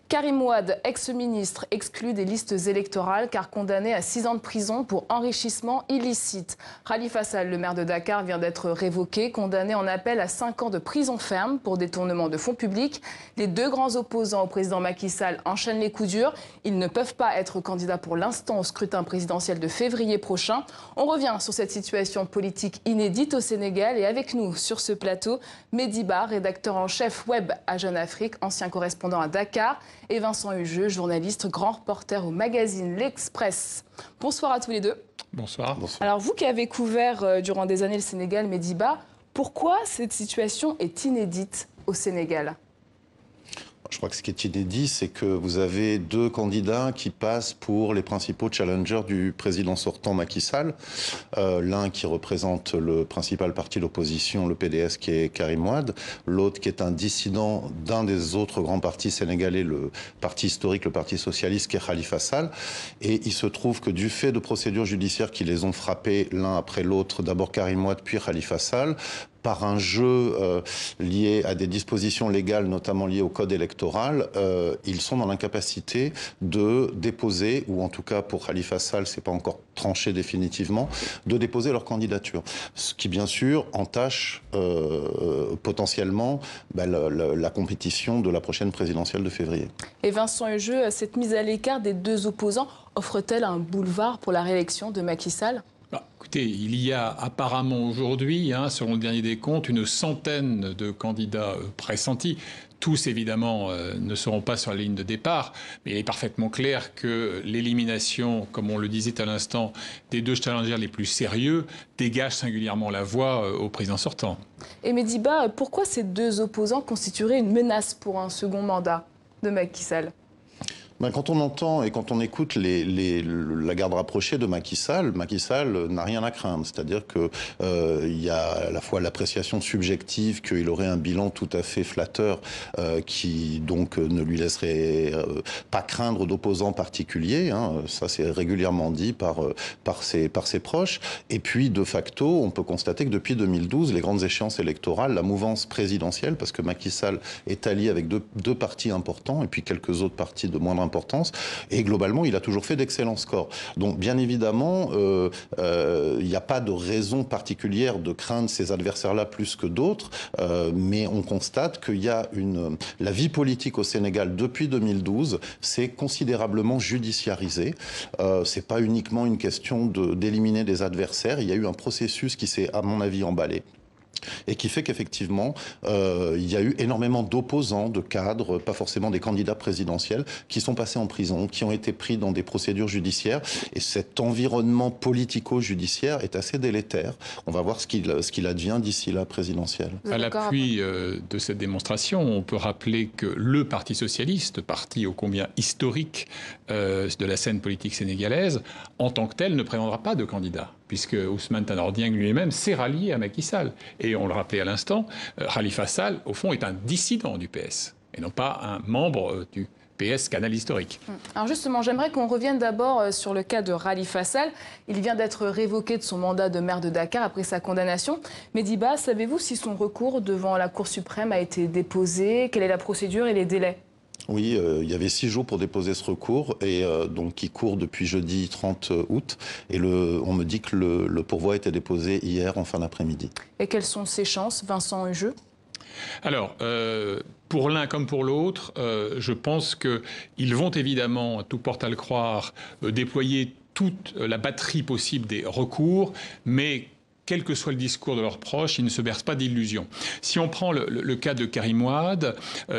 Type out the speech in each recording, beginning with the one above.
Karim Wade, ex-ministre, exclu des listes électorales car condamné à 6 ans de prison pour enrichissement illicite. Khalifa Sall, le maire de Dakar, vient d'être révoqué, condamné en appel à 5 ans de prison ferme pour détournement de fonds publics. Les deux grands opposants au président Macky Sall enchaînent les coups durs. Ils ne peuvent pas être candidats pour l'instant au scrutin présidentiel de février prochain. On revient sur cette situation politique inédite au Sénégal et avec nous sur ce plateau, Mehdi Ba, rédacteur en chef web à Jeune Afrique, ancien correspondant à Dakar, et Vincent Hugeux, journaliste, grand reporter au magazine L'Express. Bonsoir à tous les deux. Bonsoir. Alors vous qui avez couvert durant des années le Sénégal, Mehdi Ba, pourquoi cette situation est inédite au Sénégal ? Je crois que ce qui est inédit, c'est que vous avez deux candidats qui passent pour les principaux challengers du président sortant Macky Sall. L'un qui représente le principal parti de l'opposition, le PDS, qui est Karim Wade. L'autre qui est un dissident d'un des autres grands partis sénégalais, le parti historique, le parti socialiste, qui est Khalifa Sall. Et il se trouve que du fait de procédures judiciaires qui les ont frappés l'un après l'autre, d'abord Karim Wade, puis Khalifa Sall, par un jeu lié à des dispositions légales, notamment liées au code électoral, ils sont dans l'incapacité de déposer, ou en tout cas pour Khalifa Sall, c'est pas encore tranché définitivement, de déposer leur candidature. Ce qui, bien sûr, entache potentiellement la compétition de la prochaine présidentielle de février. Et Vincent Hugeux, cette mise à l'écart des deux opposants offre-t-elle un boulevard pour la réélection de Macky Sall ? Écoutez, il y a apparemment aujourd'hui, selon le dernier décompte, une centaine de candidats pressentis. Tous, évidemment, ne seront pas sur la ligne de départ, mais il est parfaitement clair que l'élimination, comme on le disait à l'instant, des deux challengers les plus sérieux dégage singulièrement la voie au président sortant. Et Mehdi Ba, pourquoi ces deux opposants constitueraient une menace pour un second mandat de Macky Sall ? Quand on entend et quand on écoute la garde rapprochée de Macky Sall n'a rien à craindre. C'est-à-dire qu'il y a à la fois l'appréciation subjective qu'il aurait un bilan tout à fait flatteur qui donc ne lui laisserait pas craindre d'opposants particuliers. Ça, c'est régulièrement dit par ses proches. Et puis, de facto, on peut constater que depuis 2012, les grandes échéances électorales, la mouvance présidentielle, parce que Macky Sall est allié avec deux partis importants et puis quelques autres partis de moindre importance, et globalement, il a toujours fait d'excellents scores. Donc, bien évidemment, il n'y a pas de raison particulière de craindre ces adversaires-là plus que d'autres, mais on constate qu'il y a la vie politique au Sénégal depuis 2012 s'est considérablement judiciarisée. C'est pas uniquement une question d'éliminer des adversaires. Il y a eu un processus qui s'est, à mon avis, emballé. Et qui fait qu'effectivement, il y a eu énormément d'opposants, de cadres, pas forcément des candidats présidentiels, qui sont passés en prison, qui ont été pris dans des procédures judiciaires. Et cet environnement politico-judiciaire est assez délétère. On va voir ce qu'il advient d'ici la présidentielle. À l'appui de cette démonstration, on peut rappeler que le Parti socialiste, parti ô combien historique de la scène politique sénégalaise, en tant que tel, ne présentera pas de candidat, puisque Ousmane Tanor Dieng lui-même s'est rallié à Macky Sall. Et on le rappelait à l'instant, Khalifa Sall, au fond, est un dissident du PS, et non pas un membre du PS canal historique. Alors justement, j'aimerais qu'on revienne d'abord sur le cas de Khalifa Sall. Il vient d'être révoqué de son mandat de maire de Dakar après sa condamnation. Mehdi Ba, savez-vous si son recours devant la Cour suprême a été déposé ? Quelle est la procédure et les délais ? Oui, il y avait 6 jours pour déposer ce recours, et donc qui court depuis jeudi 30 août. Et on me dit que le pourvoi a été déposé hier en fin d'après-midi. Et quelles sont ses chances, Vincent Hugeux ? Alors, pour l'un comme pour l'autre, je pense qu'ils vont évidemment, tout porte à le croire, déployer toute la batterie possible des recours, mais quel que soit le discours de leurs proches, ils ne se bercent pas d'illusions. Si on prend le cas de Karim Wade,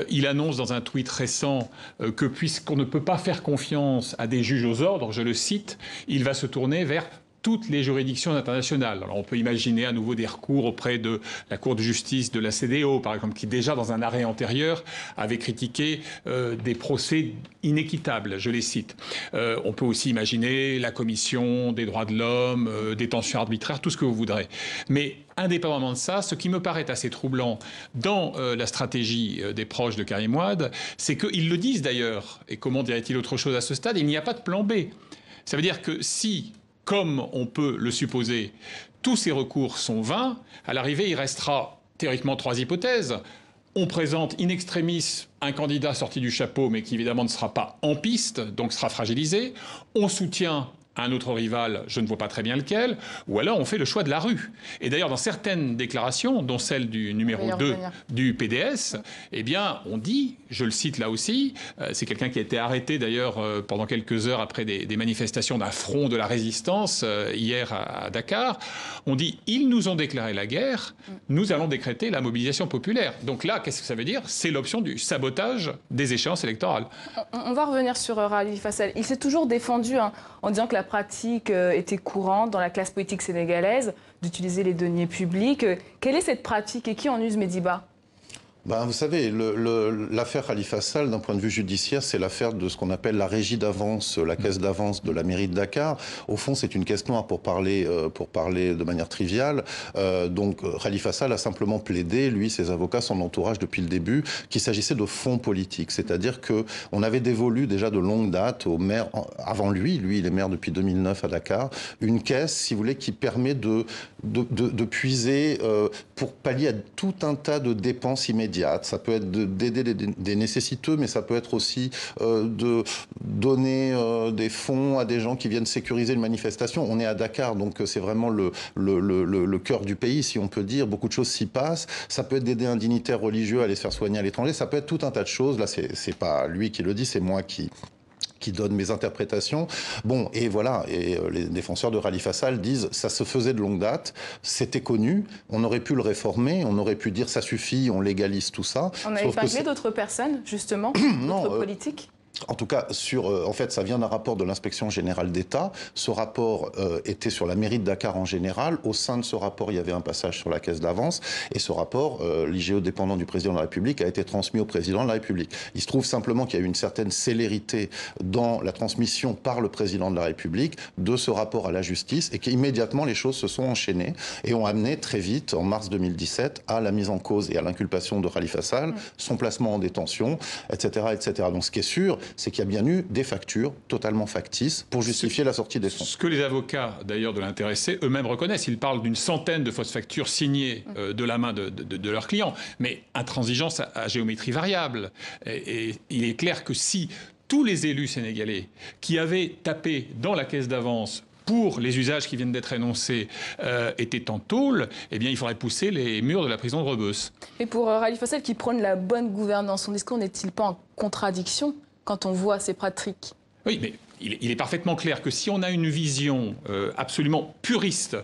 il annonce dans un tweet récent que puisqu'on ne peut pas faire confiance à des juges aux ordres, je le cite, il va se tourner vers toutes les juridictions internationales. Alors on peut imaginer à nouveau des recours auprès de la Cour de justice de la CEDEAO, par exemple, qui déjà dans un arrêt antérieur avait critiqué des procès inéquitables, je les cite. On peut aussi imaginer la Commission des droits de l'homme, détention arbitraire, tout ce que vous voudrez. Mais indépendamment de ça, ce qui me paraît assez troublant dans la stratégie des proches de Karim Wade, c'est qu'ils le disent d'ailleurs, et comment dirait-il autre chose à ce stade, il n'y a pas de plan B. Ça veut dire que si, comme on peut le supposer, tous ces recours sont vains, à l'arrivée, il restera théoriquement 3 hypothèses. On présente in extremis un candidat sorti du chapeau, mais qui évidemment ne sera pas en piste, donc sera fragilisé. On soutient un autre rival, je ne vois pas très bien lequel, ou alors on fait le choix de la rue. Et d'ailleurs, dans certaines déclarations, dont celle du numéro 2 du PDS, eh bien, on dit, je le cite là aussi, c'est quelqu'un qui a été arrêté d'ailleurs pendant quelques heures après des manifestations d'un front de la résistance hier à Dakar, on dit, ils nous ont déclaré la guerre, nous allons décréter la mobilisation populaire. Donc là, qu'est-ce que ça veut dire? C'est l'option du sabotage des échéances électorales. On va revenir sur Khalifa Sall. Il s'est toujours défendu en disant que la pratique était courante dans la classe politique sénégalaise d'utiliser les deniers publics. Quelle est cette pratique et qui en use, Mediba? Vous savez, l'affaire Khalifa Sall, d'un point de vue judiciaire, c'est l'affaire de ce qu'on appelle la régie d'avance, la caisse d'avance de la mairie de Dakar. Au fond, c'est une caisse noire pour parler de manière triviale. Donc, Khalifa Sall a simplement plaidé, lui, ses avocats, son entourage, depuis le début, qu'il s'agissait de fonds politiques. C'est-à-dire qu'on avait dévolu déjà de longue date au maire, avant lui, il est maire depuis 2009 à Dakar, une caisse, si vous voulez, qui permet de puiser pour pallier à tout un tas de dépenses immédiates. Ça peut être d'aider des nécessiteux, mais ça peut être aussi de donner des fonds à des gens qui viennent sécuriser une manifestation. On est à Dakar, donc c'est vraiment le cœur du pays, si on peut dire. Beaucoup de choses s'y passent. Ça peut être d'aider un dignitaire religieux à aller se faire soigner à l'étranger. Ça peut être tout un tas de choses. Là, c'est pas lui qui le dit, c'est moi qui donne mes interprétations. Bon, et voilà, et les défenseurs de Khalifa Sall disent ça se faisait de longue date, c'était connu, on aurait pu le réformer, on aurait pu dire ça suffit, on légalise tout ça. On a épinglé d'autres personnes, justement, d'autres politiques? En tout cas, en fait, ça vient d'un rapport de l'inspection générale d'État. Ce rapport était sur la mairie de Dakar en général. Au sein de ce rapport, il y avait un passage sur la caisse d'avance. Et ce rapport, l'IGE dépendant du président de la République, a été transmis au président de la République. Il se trouve simplement qu'il y a eu une certaine célérité dans la transmission par le président de la République de ce rapport à la justice et qu'immédiatement, les choses se sont enchaînées et ont amené très vite, en mars 2017, à la mise en cause et à l'inculpation de Khalifa Sall, son placement en détention, etc., etc. Donc, ce qui est sûr, c'est qu'il y a bien eu des factures totalement factices pour justifier la sortie des fonds. Ce que les avocats, d'ailleurs, de l'intéressé, eux-mêmes reconnaissent. Ils parlent d'une centaine de fausses factures signées de la main de leurs clients. Mais intransigeance à géométrie variable. Et il est clair que si tous les élus sénégalais qui avaient tapé dans la caisse d'avance pour les usages qui viennent d'être énoncés étaient en tôle, eh bien, il faudrait pousser les murs de la prison de Rebeuss. Et pour Khalifa Sall qui prône la bonne gouvernance, son discours n'est-il pas en contradiction quand on voit ces pratiques? Oui, mais il est parfaitement clair que si on a une vision absolument puriste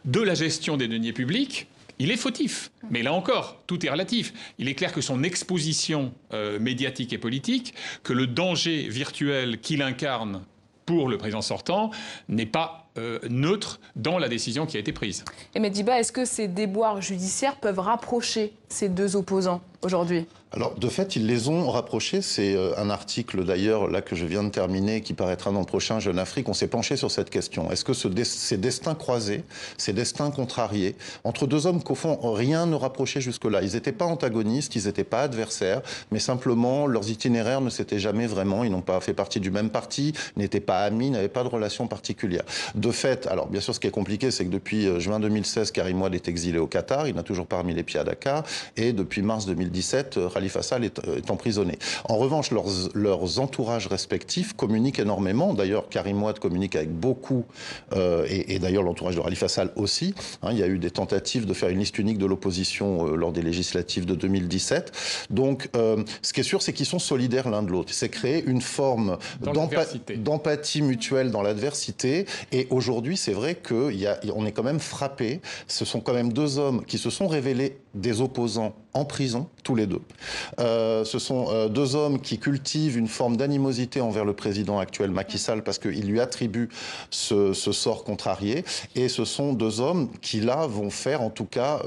de la gestion des deniers publics, il est fautif. Mais là encore, tout est relatif. Il est clair que son exposition médiatique et politique, que le danger virtuel qu'il incarne pour le président sortant n'est pas neutre dans la décision qui a été prise. Et Mediba, est-ce que ces déboires judiciaires peuvent rapprocher ces deux opposants aujourd'hui? Alors, de fait, ils les ont rapprochés. C'est un article, d'ailleurs, là, que je viens de terminer, qui paraîtra dans le prochain Jeune Afrique. On s'est penché sur cette question. Est-ce que ces destins croisés, ces destins contrariés, entre deux hommes qu'au fond, rien ne rapprochait jusque-là. Ils n'étaient pas antagonistes, ils n'étaient pas adversaires, mais simplement, leurs itinéraires ne s'étaient jamais vraiment, ils n'ont pas fait partie du même parti, n'étaient pas amis, n'avaient pas de relation particulière. De fait, alors, bien sûr, ce qui est compliqué, c'est que depuis juin 2016, Karim Wade est exilé au Qatar, il n'a toujours pas remis les pieds à Dakar, et depuis mars 2017, Khalifa Sall est emprisonné. En revanche, leurs entourages respectifs communiquent énormément. D'ailleurs, Karim Wade communique avec beaucoup, et d'ailleurs l'entourage de Khalifa Sall aussi. Il y a eu des tentatives de faire une liste unique de l'opposition lors des législatives de 2017. Donc, ce qui est sûr, c'est qu'ils sont solidaires l'un de l'autre. C'est créer une forme d'empathie mutuelle dans l'adversité. Et aujourd'hui, c'est vrai qu'on est quand même frappé. Ce sont quand même deux hommes qui se sont révélés des opposants en prison, tous les deux. Ce sont deux hommes qui cultivent une forme d'animosité envers le président actuel Macky Sall parce qu'il lui attribue ce sort contrarié. Et ce sont deux hommes qui, là, vont faire en tout cas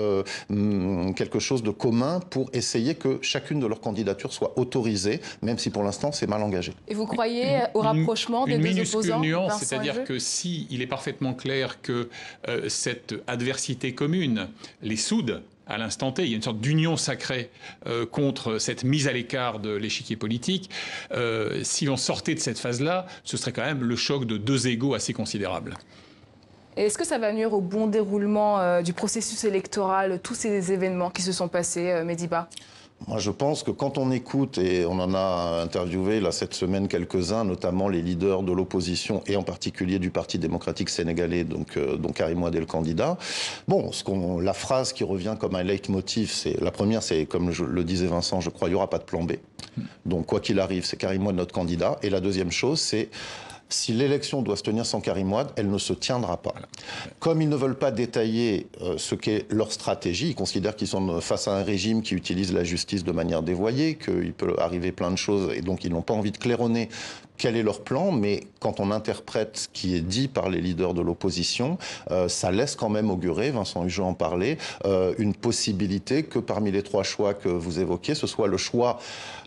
quelque chose de commun pour essayer que chacune de leurs candidatures soit autorisée, même si pour l'instant c'est mal engagé. Et vous croyez au rapprochement des deux opposants? Une nuance, c'est-à-dire que si il est parfaitement clair que cette adversité commune les soude, à l'instant T, il y a une sorte d'union sacrée contre cette mise à l'écart de l'échiquier politique. Si on sortait de cette phase-là, ce serait quand même le choc de deux égos assez considérables. Est-ce que ça va nuire au bon déroulement du processus électoral, tous ces événements qui se sont passés, Mediba? Moi, je pense que quand on écoute, et on en a interviewé là, cette semaine quelques-uns, notamment les leaders de l'opposition et en particulier du Parti démocratique sénégalais, donc Karim Wade est le candidat. Bon, la phrase qui revient comme un leitmotiv, la première, c'est comme le disait Vincent, je crois, il n'y aura pas de plan B. Donc quoi qu'il arrive, c'est Karim Wade notre candidat. Et la deuxième chose, c'est si l'élection doit se tenir sans Karim Wade, elle ne se tiendra pas. Comme ils ne veulent pas détailler ce qu'est leur stratégie, ils considèrent qu'ils sont face à un régime qui utilise la justice de manière dévoyée, qu'il peut arriver plein de choses, et donc ils n'ont pas envie de claironner quel est leur plan, mais quand on interprète ce qui est dit par les leaders de l'opposition, ça laisse quand même augurer, Vincent Hugeux en parlait, une possibilité que parmi les trois choix que vous évoquez, ce soit le choix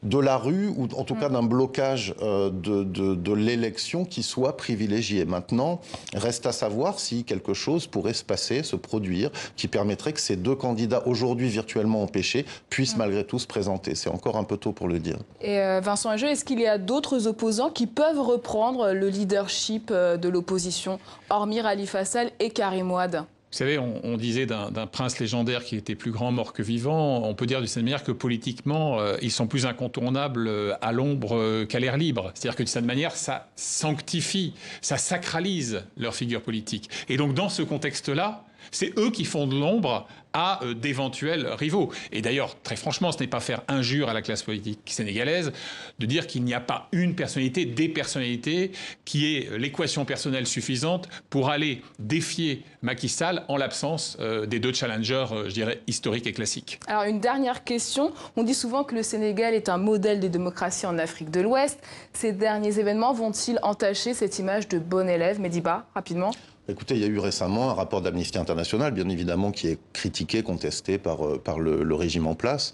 de la rue, ou en tout cas d'un blocage de l'élection qui soit privilégié. Maintenant, reste à savoir si quelque chose pourrait se passer, se produire, qui permettrait que ces deux candidats, aujourd'hui virtuellement empêchés, puissent malgré tout se présenter. C'est encore un peu tôt pour le dire. Et Vincent Hugeux, est-ce qu'il y a d'autres opposants qui peuvent reprendre le leadership de l'opposition, hormis Khalifa Sall et Karim Wade? Vous savez, on disait d'un prince légendaire qui était plus grand mort que vivant. On peut dire de cette manière que politiquement, ils sont plus incontournables à l'ombre qu'à l'air libre. C'est-à-dire que de cette manière, ça sanctifie, ça sacralise leur figure politique. Et donc, dans ce contexte-là, c'est eux qui font de l'ombre à d'éventuels rivaux. Et d'ailleurs, très franchement, ce n'est pas faire injure à la classe politique sénégalaise de dire qu'il n'y a pas une personnalité, des personnalités, qui est l'équation personnelle suffisante pour aller défier Macky Sall en l'absence des deux challengers, je dirais, historiques et classiques. Alors, une dernière question. On dit souvent que le Sénégal est un modèle des démocraties en Afrique de l'Ouest. Ces derniers événements vont-ils entacher cette image de bon élève? Mediba, rapidement. Écoutez, il y a eu récemment un rapport d'Amnesty International, bien évidemment, qui est critiqué, contesté par le régime en place,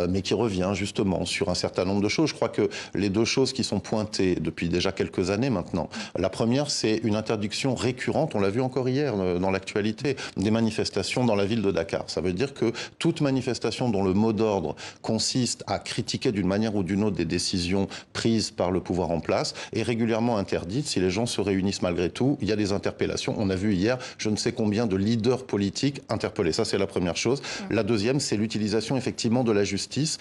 mais qui revient justement sur un certain nombre de choses. Je crois que les deux choses qui sont pointées depuis déjà quelques années maintenant, la première, c'est une interdiction récurrente, on l'a vu encore hier dans l'actualité, des manifestations dans la ville de Dakar. Ça veut dire que toute manifestation dont le mot d'ordre consiste à critiquer d'une manière ou d'une autre des décisions prises par le pouvoir en place est régulièrement interdite. Si les gens se réunissent malgré tout, il y a des interpellations. On a vu hier je ne sais combien de leaders politiques interpellés. Ça, c'est la première chose. La deuxième, c'est l'utilisation effectivement de la justice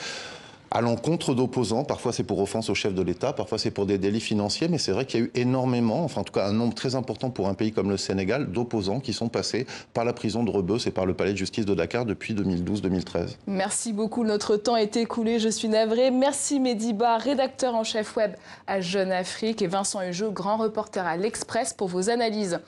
à l'encontre d'opposants. Parfois, c'est pour offense au chef de l'État, parfois, c'est pour des délits financiers, mais c'est vrai qu'il y a eu énormément, enfin en tout cas un nombre très important pour un pays comme le Sénégal, d'opposants qui sont passés par la prison de Rebeuss et par le palais de justice de Dakar depuis 2012-2013. Merci beaucoup, notre temps est écoulé, je suis navrée. Merci Mediba, rédacteur en chef web à Jeune Afrique, et Vincent Hugeux, grand reporter à l'Express pour vos analyses.